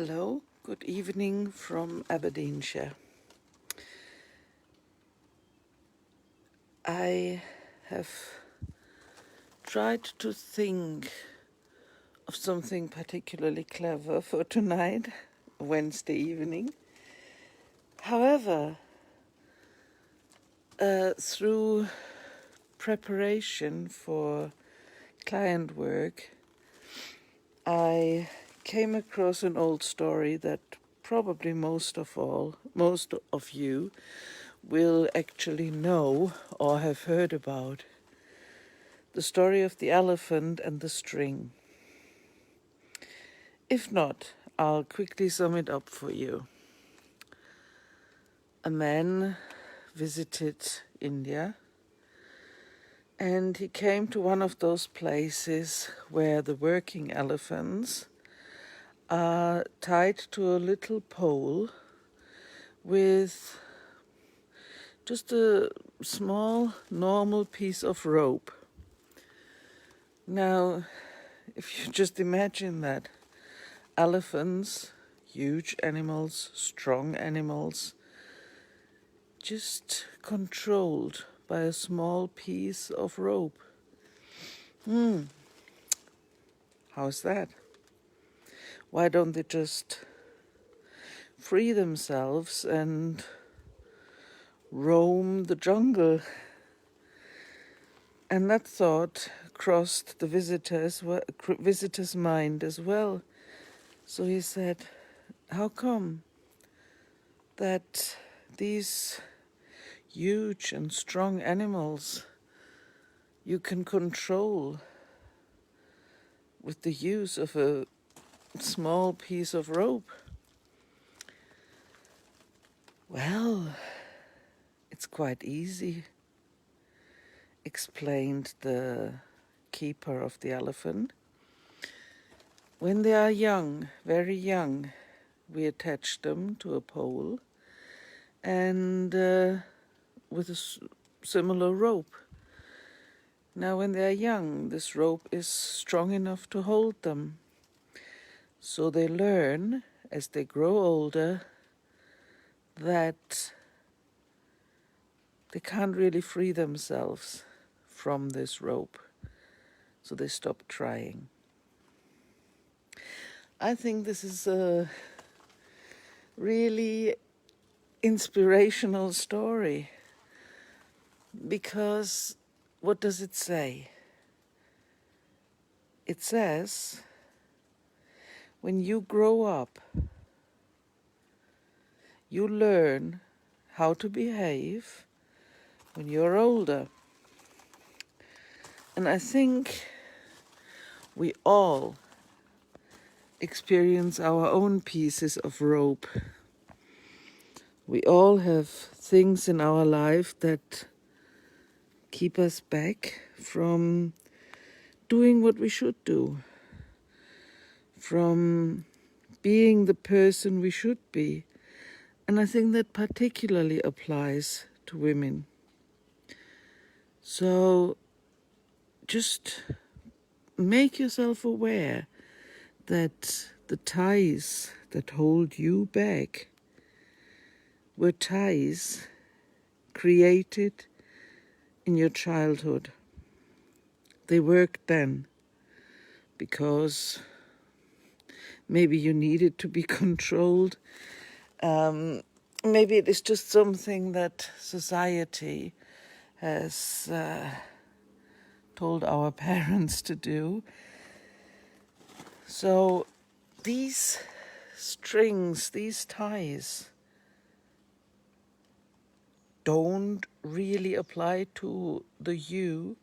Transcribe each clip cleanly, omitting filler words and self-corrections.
Hello, good evening from Aberdeenshire. I have tried to think of something particularly clever for tonight, Wednesday evening. However, through preparation for client work, I came across an old story that probably most of you will actually know or have heard about. The story of the elephant and the string. If not, I'll quickly sum it up for you. A man visited India and he came to one of those places where the working elephants are tied to a little pole with just a small, normal piece of rope. Now, if you just imagine that, elephants, huge animals, strong animals, just controlled by a small piece of rope. How's that? Why don't they just free themselves and roam the jungle? And that thought crossed the visitor's mind as well. So he said, how come that these huge and strong animals you can control with the use of a small piece of rope? Well, it's quite easy, explained the keeper of the elephant. When they are young, very young, we attach them to a pole and with a similar rope. Now, when they are young, this rope is strong enough to hold them. So they learn, as they grow older, that they can't really free themselves from this rope. So they stop trying. I think this is a really inspirational story, because what does it say? It says, when you grow up, you learn how to behave when you're older. And I think we all experience our own pieces of rope. We all have things in our life that keep us back from doing what we should do, from being the person we should be. And I think that particularly applies to women. So just make yourself aware that the ties that hold you back were ties created in your childhood. They worked then because maybe you needed to be controlled. Maybe it is just something that society has told our parents to do. So these strings, these ties, don't really apply to the you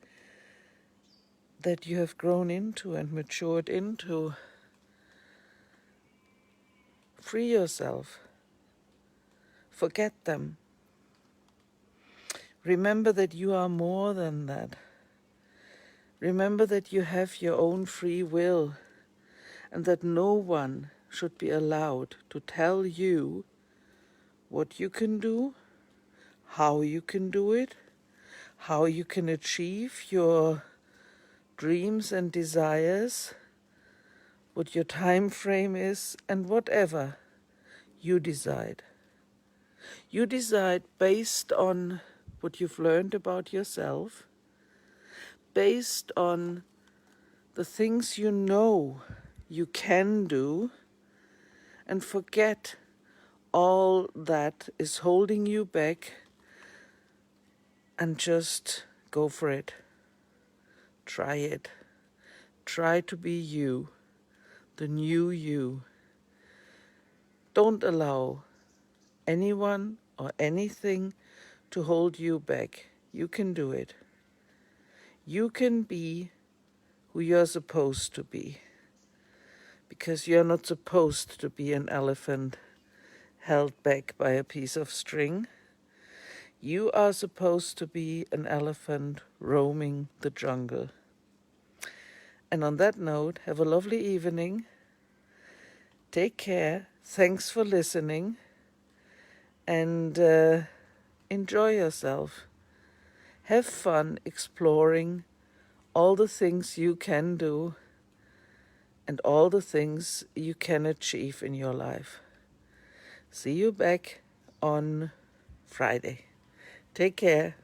that you have grown into and matured into. Free yourself. Forget them. Remember that you are more than that. Remember that you have your own free will and that no one should be allowed to tell you what you can do, how you can do it, how you can achieve your dreams and desires, what your time frame is, and whatever you decide. You decide based on what you've learned about yourself, based on the things you know you can do, and forget all that is holding you back and just go for it. Try it. Try to be you, the new you. Don't allow anyone or anything to hold you back. You can do it. You can be who you're supposed to be, because you're not supposed to be an elephant held back by a piece of string. You are supposed to be an elephant roaming the jungle. And on that note, have a lovely evening. Take care. Thanks for listening. And enjoy yourself. Have fun exploring all the things you can do and all the things you can achieve in your life. See you back on Friday. Take care.